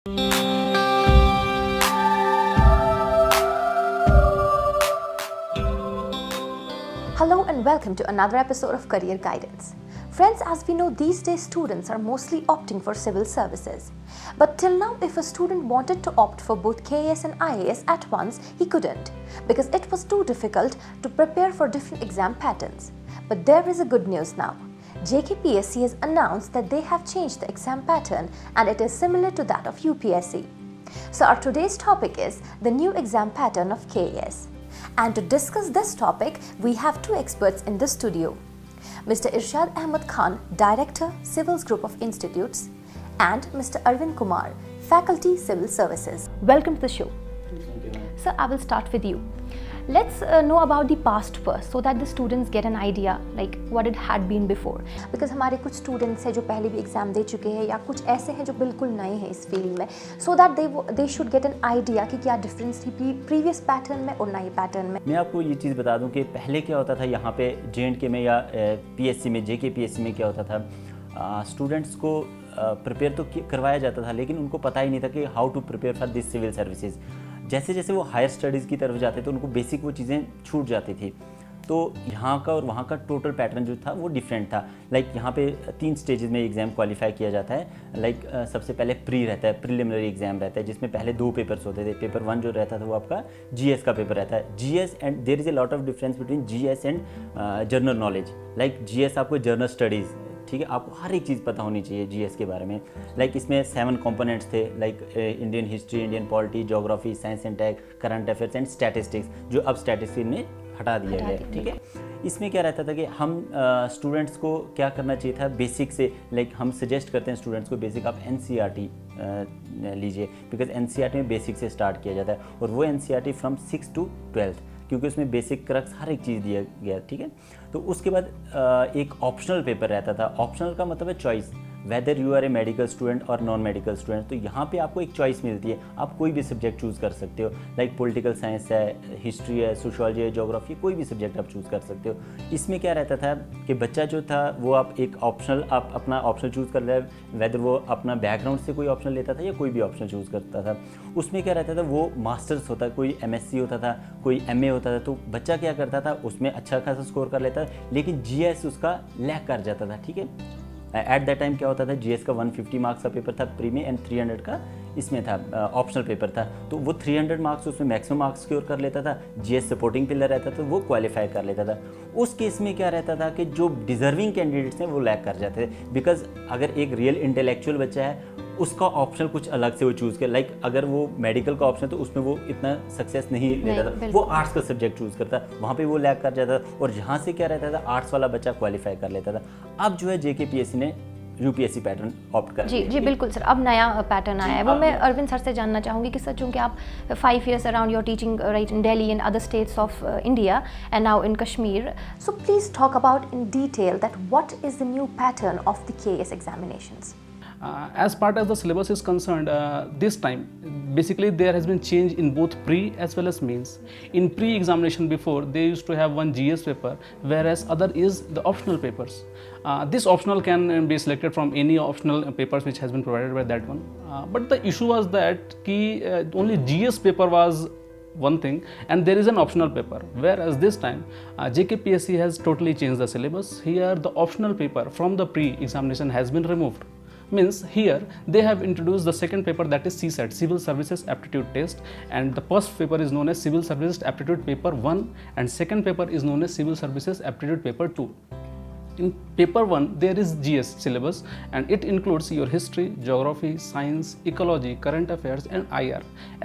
Hello and welcome to another episode of Career Guidance. Friends, as we know, these days students are mostly opting for civil services. But till now, if a student wanted to opt for both KAS and IAS at once, he couldn't because it was too difficult to prepare for different exam patterns. But there is a good news now. JKPSC has announced that they have changed the exam pattern and it is similar to that of UPSC. So our today's topic is the new exam pattern of KAS. And to discuss this topic, we have two experts in the studio. Mr. Irshad Ahmed Khan, Director, Civils Group of Institutes, and Mr. Arvind Kumar, Faculty, Civil Services. Welcome to the show. Thank you. Sir, I will start with you. Let's know about the past first so that the students get an idea like what it had been before. Because हमारे कुछ students हैं जो पहले भी exam दे चुके हैं या कुछ ऐसे हैं जो बिल्कुल नए हैं इस field में, so that they should get an idea कि क्या difference थी previous pattern में और नई pattern में. मैं आपको ये चीज़ बता दूं कि पहले क्या होता था यहाँ पे JNK में या PSC में JKPSC में क्या होता था, स्टूडेंट्स को प्रिपेयर तो करवाया जाता था लेकिन उनको पता ही नहीं था कि how to prepare for this civil services. जैसे जैसे वो हायर स्टडीज़ की तरफ जाते थे उनको बेसिक वो चीज़ें छूट जाती थी. तो यहाँ का और वहाँ का टोटल पैटर्न जो था वो डिफरेंट था. लाइक यहाँ पे 3 स्टेजेस में एग्ज़ाम क्वालिफाई किया जाता है. लाइक सबसे पहले प्री रहता है, प्रिलिमिनरी एग्जाम रहता है जिसमें पहले 2 पेपर्स होते थे. पेपर 1 जो रहता था वो आपका GS का पेपर रहता है. GS and there is a lot of difference between GS and general knowledge. Like GS आपको जनरल स्टडीज़, ठीक है, आपको हर एक चीज़ पता होनी चाहिए GS के बारे में. लाइक इसमें 7 कंपोनेंट्स थे, like Indian history, Indian polity, geography, science and tech, current affairs and statistics, जो अब स्टैटिस्टिक्स में हटा दिया गया है. ठीक है, इसमें क्या रहता था कि हम स्टूडेंट्स को क्या करना चाहिए था बेसिक से. लाइक हम सजेस्ट करते हैं स्टूडेंट्स को बेसिक आप NCERT लीजिए बिकॉज NCERT में बेसिक से स्टार्ट किया जाता है और वो NCERT फ्रॉम 6 to 12th क्योंकि उसमें बेसिक क्रक्स हर एक चीज़ दिया गया. ठीक है, तो उसके बाद एक ऑप्शनल पेपर रहता था. ऑप्शनल का मतलब है choice, whether you are a medical student और नॉन मेडिकल स्टूडेंट. तो यहाँ पे आपको एक चॉइस मिलती है, आप कोई भी सब्जेक्ट चूज़ कर सकते हो. लाइक पॉलिटिकल साइंस है, हिस्ट्री है, सोशियोलॉजी है, ज्योग्राफी, कोई भी सब्जेक्ट आप चूज़ कर सकते हो. इसमें क्या रहता था कि बच्चा जो था वो आप एक ऑप्शनल, आप अपना ऑप्शनल चूज़ कर रहे, वेदर वो अपना बैकग्राउंड से कोई ऑप्शनल लेता था या कोई भी ऑप्शनल चूज़ करता था. उसमें क्या रहता था, वो मास्टर्स होता, कोई MSc होता था, कोई MA होता था. तो बच्चा क्या करता था, उसमें अच्छा खासा स्कोर कर लेता था लेकिन GS उसका लैक कर जाता था. ठीक है, एट दैट टाइम क्या होता था, GS का 150 मार्क्स का पेपर था प्री में एंड 300 का इसमें था, ऑप्शनल पेपर था. तो वो 300 मार्क्स उसमें मैक्सिमम मार्क्स स्कोर कर लेता था. GS सपोर्टिंग पिलर रहता था, वो क्वालिफाई कर लेता था. उस केस में क्या रहता था कि जो डिजर्विंग कैंडिडेट्स हैं वो लैक कर जाते थे. बिकॉज अगर एक रियल इंटेलेक्चुअल बच्चा है उसका ऑप्शनल कुछ अलग से वो चूज़ कर, लाइक अगर वो मेडिकल का ऑप्शन है तो उसमें वो इतना सक्सेस नहीं लेता था, वो आर्ट्स का सब्जेक्ट चूज़ करता, वहाँ पे वो लैक कर जाता था और जहाँ से क्या रहता था आर्ट्स वाला बच्चा क्वालिफाई कर लेता था. अब जो है JKPSC ने UPSC पैटर्न ऑप्ट कर. जी बिल्कुल सर, अब नया पैटर्न आया है. वो मैं अरविंद सर से जानना चाहूँगी कि सर चूँकि आप 5 years around your teaching right in Delhi and other states of India and now in Kashmir, so please talk about in detail that what is the new pattern of the KS examinations. As part as the syllabus is concerned, this time basically there has been change in both pre as well as mains. In pre-examination before they used to have one GS paper, whereas other is the optional papers. This optional can be selected from any optional papers which has been provided by that one. But the issue was that only GS paper was one thing and there is an optional paper, whereas this time JKPSC has totally changed the syllabus. Here the optional paper from the pre-examination has been removed. Means here they have introduced the second paper, that is CSAT, Civil Services Aptitude Test, and the first paper is known as Civil Services Aptitude Paper 1 and second paper is known as Civil Services Aptitude Paper 2. In paper 1 there is GS syllabus and it includes your history, geography, science, ecology, current affairs and IR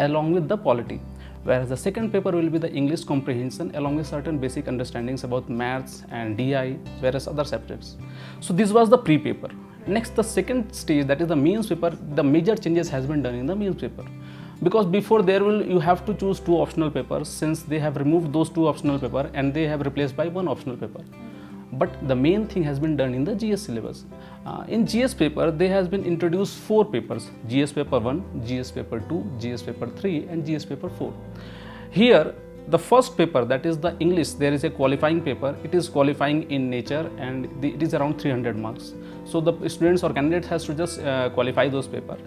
along with the polity. Whereas the second paper will be the English comprehension along with certain basic understandings about maths and DI, various other subjects. So this was the pre-paper. Next, the second stage, that is the mains paper, the major changes has been done in the mains paper. Because before you have to choose 2 optional papers, since they have removed those 2 optional papers and they have replaced by 1 optional paper. But the main thing has been done in the GS syllabus. In GS paper, there has been introduced 4 papers, GS paper 1, GS paper 2, GS paper 3 and GS paper 4. Here, the first paper, that is the English, there is a qualifying paper. It is qualifying in nature and it is around 300 marks. So the students or candidates has to just qualify those papers.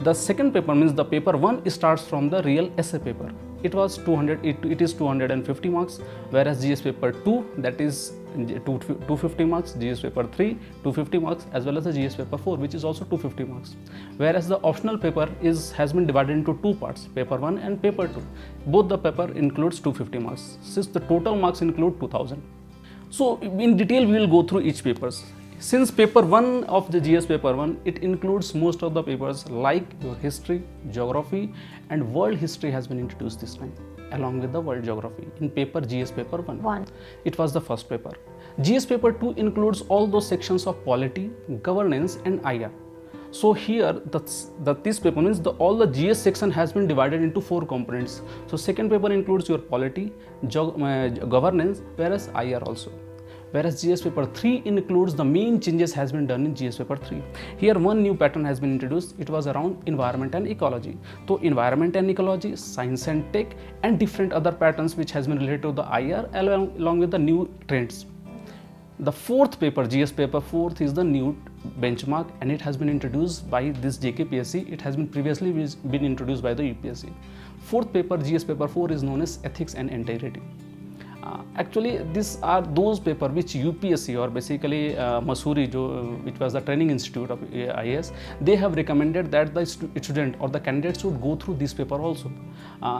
The second paper means the paper 1 starts from the real essay paper. It was 200, it is 250 marks, whereas GS paper 2, that is 250 marks, GS paper 3 250 marks, as well as the GS paper 4, which is also 250 marks. Whereas the optional paper has been divided into two parts, paper 1 and paper 2. Both the paper includes 250 marks, since the total marks include 2000. So in detail we will go through each papers. Since paper 1 of the GS paper 1, it includes most of the papers like your history, geography and world history has been introduced this time, along with the world geography in paper GS paper 1. It was the first paper. GS paper 2 includes all those sections of polity, governance and IR. So here this paper means all the GS section has been divided into 4 components. So second paper includes your polity, governance, whereas IR also. Whereas GS paper 3 includes the main changes has been done in GS paper 3. Here one new pattern has been introduced. It was around environment and ecology. So environment and ecology, science and tech and different other patterns which has been related to the IR along with the new trends. The fourth paper, GS paper 4, is the new benchmark and it has been introduced by this JKPSC. It has been previously been introduced by the UPSC. Fourth paper, GS paper 4, is known as ethics and integrity. Actually, these are those papers which UPSC or basically Masuri, which was the training institute of IAS, they have recommended that the student or the candidate should go through this paper also.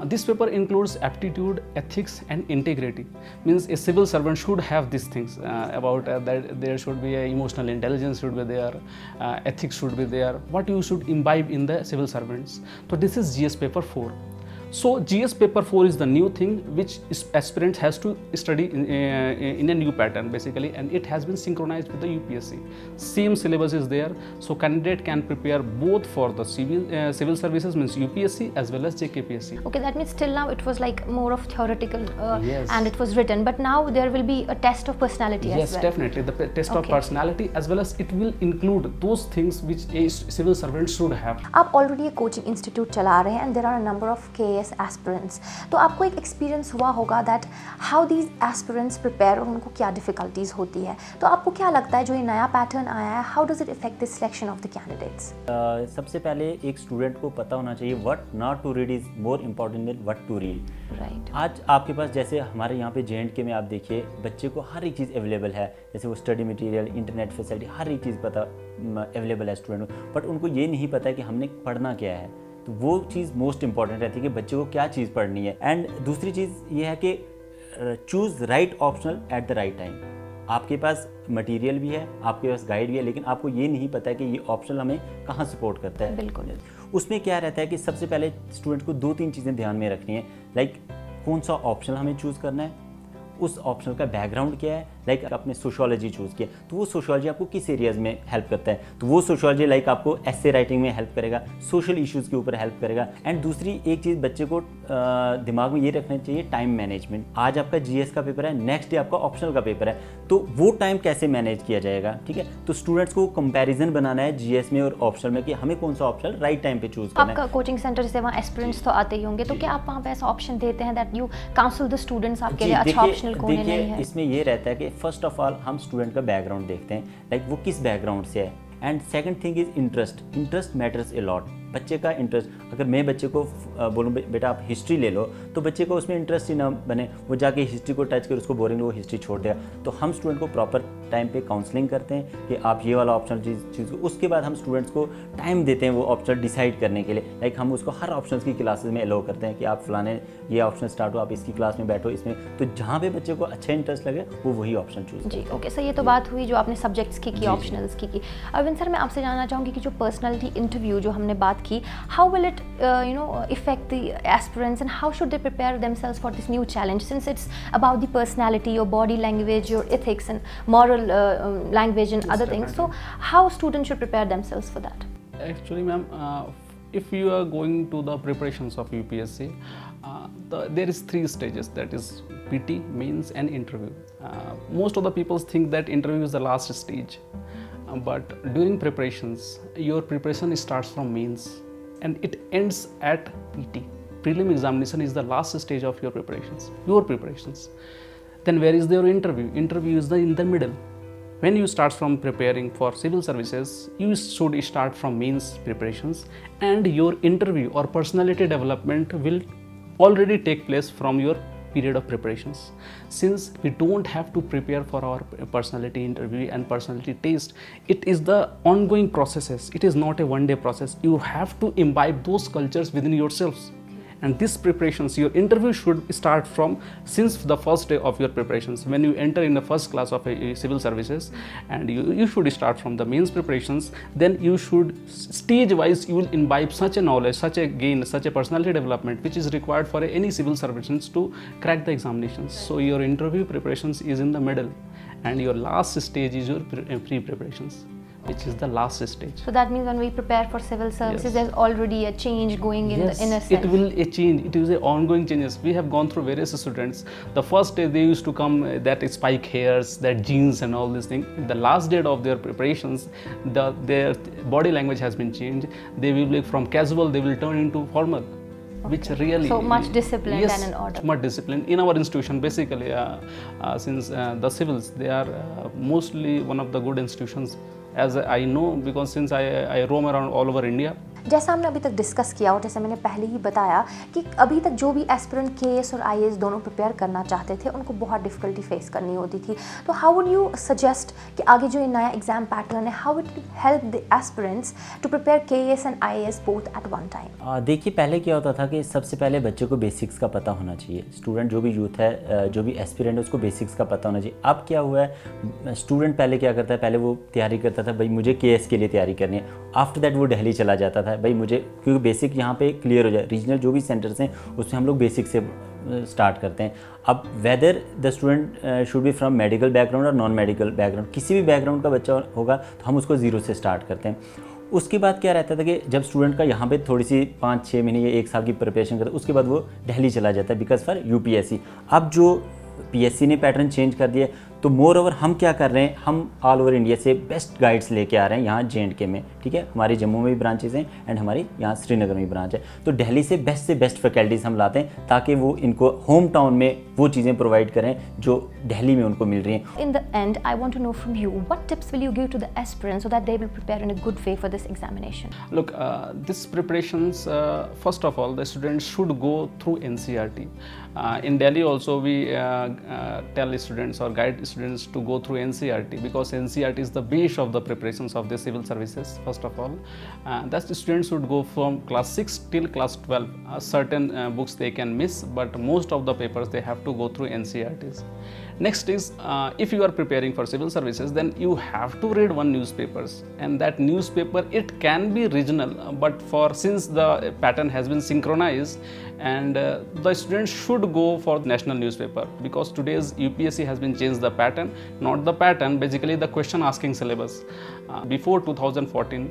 This paper includes aptitude, ethics and integrity. Means a civil servant should have these things about that there should be emotional intelligence should be there, ethics should be there, what you should imbibe in the civil servants. So this is GS paper 4. So GS paper 4 is the new thing which aspirants has to study in a new pattern basically, and it has been synchronized with the UPSC. Same syllabus is there, so candidate can prepare both for the civil services means UPSC as well as JKPSC. Okay, that means till now it was like more of theoretical yes. and it was written, but now there will be a test of personality as well. Yes, definitely the test of personality, as well as it will include those things which a civil servant should have. आप already a coaching institute चला रहे हैं and there are a number of KAS aspirants. तो आपको एक experience हुआ होगा that how these aspirants prepare और उनको क्या difficulties होती है. तो आपको क्या लगता है जो ये नया pattern आया है, how does it affect the selection of the candidates? सबसे पहले एक स्टूडेंट को पता होना चाहिए what not to read is more important than what to read. Right. आज आपके पास जैसे हमारे यहाँ पे JNK में आप देखिए बच्चे को हर एक चीज़ अवेलेबल है, जैसे वो स्टडी मटेरियल, इंटरनेट फैसिलिटी, हर एक चीज़ पता अवेलेबल है स्टूडेंट को, बट उनको ये नहीं पता है कि हमने पढ़ना क्या है. तो वो चीज़ मोस्ट इंपॉर्टेंट रहती है कि बच्चे को क्या चीज़ पढ़नी है. एंड दूसरी चीज़ ये है कि choose right optional at the right time. आपके पास मटेरियल भी है, आपके पास गाइड भी है, लेकिन आपको ये नहीं पता है कि ये ऑप्शनल हमें कहाँ सपोर्ट करता है. बिल्कुल. उसमें क्या रहता है कि सबसे पहले स्टूडेंट को 2-3 चीज़ें ध्यान में रखनी है. लाइक कौन सा ऑप्शनल हमें चूज़ करना है, उस ऑप्शनल का बैकग्राउंड क्या है. लाइक आपने सोशियोलॉजी चूज़ किया तो वो सोशियोलॉजी आपको किस एरियाज़ में हेल्प करता है, तो वो सोशियोलॉजी लाइक आपको एसे राइटिंग में हेल्प करेगा, सोशल इश्यूज़ के ऊपर हेल्प करेगा. एंड दूसरी एक चीज़ बच्चे को दिमाग में ये रखना चाहिए, टाइम मैनेजमेंट. आज आपका जीएस का पेपर है, नेक्स्ट डे आपका ऑप्शनल का पेपर है, तो वो टाइम कैसे मैनेज किया जाएगा. ठीक है, तो स्टूडेंट्स को कंपैरिजन बनाना है जीएस में और ऑप्शनल में कि हमें कौन सा ऑप्शनल राइट टाइम पे चूज़ करना है. आपका कोचिंग सेंटर से वहाँ एस्पिरेंट्स तो आते ही होंगे, तो क्या आप वहाँ पे ऐसा ऑप्शन देते हैं that you council the students आपके लिए अच्छा ऑप्शनल कौन है नहीं है? इसमें ये रहता है कि फर्स्ट ऑफ ऑल हम स्टूडेंट का बैकग्राउंड देखते हैं, लाइक वो किस बैकग्राउंड से है. And second thing is interest. Interest matters a lot. बच्चे का इंटरेस्ट, अगर मैं बच्चे को बोलूँ बेटा आप हिस्ट्री ले लो, तो बच्चे को उसमें इंटरेस्ट ही ना बने, वो जाके हिस्ट्री को टच कर उसको बोरेंगे, वो हिस्ट्री छोड़ देगा. तो हम स्टूडेंट को प्रॉपर टाइम पे काउंसलिंग करते हैं कि आप ये वाला ऑप्शनल चीज़ को, उसके बाद हम स्टूडेंट्स को टाइम देते हैं वो ऑप्शनल डिसाइड करने के लिए. लाइक हम उसको हर ऑप्शनल की क्लासेस में अलाउ करते हैं कि आप फलाने ये ऑप्शन स्टार्ट हो, आप इसकी क्लास में बैठो इसमें, तो जहाँ पे बच्चे को अच्छा इंटरेस्ट लगे वो वही ऑप्शन चूज़ जी. ओके सर, ये तो बात हुई जो आपने सब्जेक्ट्स की ऑप्शनल्स की. अरविंद सर, मैं आपसे जानना चाहूँगी कि जो पर्सनैलिटी इंटरव्यू जो हमने बात की, how will it affect the aspirants and how should they prepare themselves for this new challenge, since it's about the personality, your body language, your ethics and moral language and other things. So how students should prepare themselves for that? Actually ma'am, if you are going to the preparations of UPSC, there is 3 stages, that is PT, mains and interview. Most of the people think that interview is the last stage, but during preparations your preparation starts from mains and it ends at PT. Prelim examination is the last stage of your preparations. Then where is your interview? Interview is in the middle. When you start from preparing for civil services, you should start from means preparations, and your interview or personality development will already take place from your period of preparations. Since we don't have to prepare for our personality interview and personality test, it is the ongoing processes. It is not a one-day process. You have to imbibe those cultures within yourselves. And these preparations, your interview should start from since the first day of your preparations. When you enter in the first class of a civil services, and you should start from the means preparations, then you should stage wise you will imbibe such a knowledge, such a gain, such a personality development which is required for any civil servants to crack the examinations. So your interview preparations is in the middle, and your last stage is your pre-preparations, which is the last stage. So that means when we prepare for civil services, Yes. there's already a change going in Yes, the inner self. it will a change. It is a ongoing changes. We have gone through various students. The first day they used to come that spike hairs, that jeans and all these things. The last day of their preparations, their body language has been changed. They will be from casual, they will turn into formal. Which really So much discipline yes, and an order. much discipline in our institution. Basically, since the civils, they are mostly one of the good institutions, as I know, because since I roam around all over India. जैसा हमने अभी तक discuss किया और जैसे मैंने पहले ही बताया कि अभी तक जो भी एस्पिरेंट केएस और आईएएस दोनों प्रिपेयर करना चाहते थे उनको बहुत डिफिकल्टी फेस करनी होती थी. तो हाउ वुड यू सजेस्ट कि आगे जो ये नया एग्जाम पैटर्न है, how it help the aspirants to prepare KS and IAS both at one time? देखिए, पहले क्या होता था कि सबसे पहले बच्चे को बेसिक्स का पता होना चाहिए. स्टूडेंट जो भी यूथ है, जो भी एस्पिरेंट है, उसको बेसिक्स का पता होना चाहिए. अब क्या हुआ है, स्टूडेंट पहले क्या करता है, पहले वो तैयारी करता था, भाई मुझे केएस के लिए तैयारी करनी है. आफ्टर दैट वो दिल्ली चला जाता था, भाई मुझे, क्योंकि बेसिक यहाँ पे क्लियर हो जाए. रीजनल जो भी सेंटर्स हैं उसमें हम लोग बेसिक से स्टार्ट करते हैं. अब whether the student should be from medical background और नॉन मेडिकल बैकग्राउंड, किसी भी बैकग्राउंड का बच्चा होगा तो हम उसको ज़ीरो से स्टार्ट करते हैं. उसके बाद क्या रहता था कि जब स्टूडेंट का यहाँ पे थोड़ी सी 5-6 महीने या 1 साल की प्रिपरेशन करता है, उसके बाद वो दिल्ली चला जाता है बिकॉज फॉर यूपीएससी. अब जो पीएससी ने पैटर्न चेंज कर दिया, तो मोर ओवर हम क्या कर रहे हैं, हम ऑल ओवर इंडिया से बेस्ट गाइड्स लेके आ रहे हैं यहाँ JNK में. ठीक है, हमारी जम्मू में भी ब्रांचेज हैं एंड हमारी यहाँ श्रीनगर में भी ब्रांच है. तो दिल्ली से बेस्ट फैकल्टीज़ हम लाते हैं ताकि वो इनको होम टाउन में वो चीज़ें प्रोवाइड करें जो दिल्ली में उनको मिल रही हैं. In the end, I want to know from you, what tips will you give to the aspirants so that they will prepare in a good way for this examination? Look, this preparations, first of all, the students should go through NCERT. In Delhi also we tell students or guide students to go through NCERT, because NCERT is the base of the preparations of the civil services. First of all, that the students should go from class 6 till class 12. Certain books they can miss, but most of the papers they have to go through NCERTs. Next is, if you are preparing for civil services, then you have to read one newspapers, and that newspaper, it can be regional, but since the pattern has been synchronized, and the students should go for the national newspaper, because today's UPSC has been changed the pattern, not the pattern, basically the question asking syllabus. Before 2014,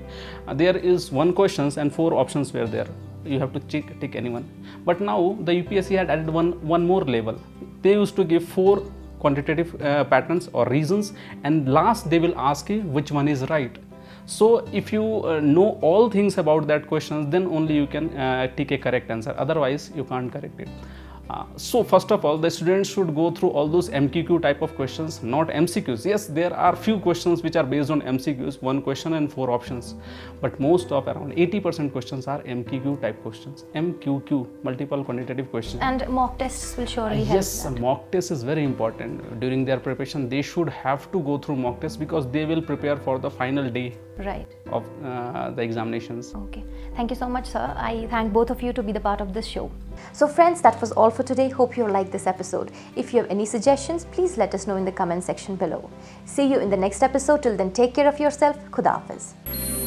there is one questions and 4 options were there. You have to tick anyone. But now the UPSC had added one more level. They used to give 4 quantitative patterns or reasons, and last they will ask you which one is right. So if you know all things about that question, then only you can take a correct answer, otherwise you can't correct it. So first of all, the students should go through all those MQQ type of questions, not MCQs. Yes, there are few questions which are based on MCQs, 1 question and 4 options, but most of around 80% questions are MQQ type questions. MQQ, multiple quantitative questions. And mock tests will surely help. Yes, mock test is very important. During their preparation, they should have to go through mock tests, because they will prepare for the final day of the examinations. Okay, thank you so much, sir. I thank both of you to be the part of this show. So friends, that was all for today. Hope you liked this episode. If you have any suggestions, please let us know in the comment section below. See you in the next episode. Till then, take care of yourself. Khuda Hafiz.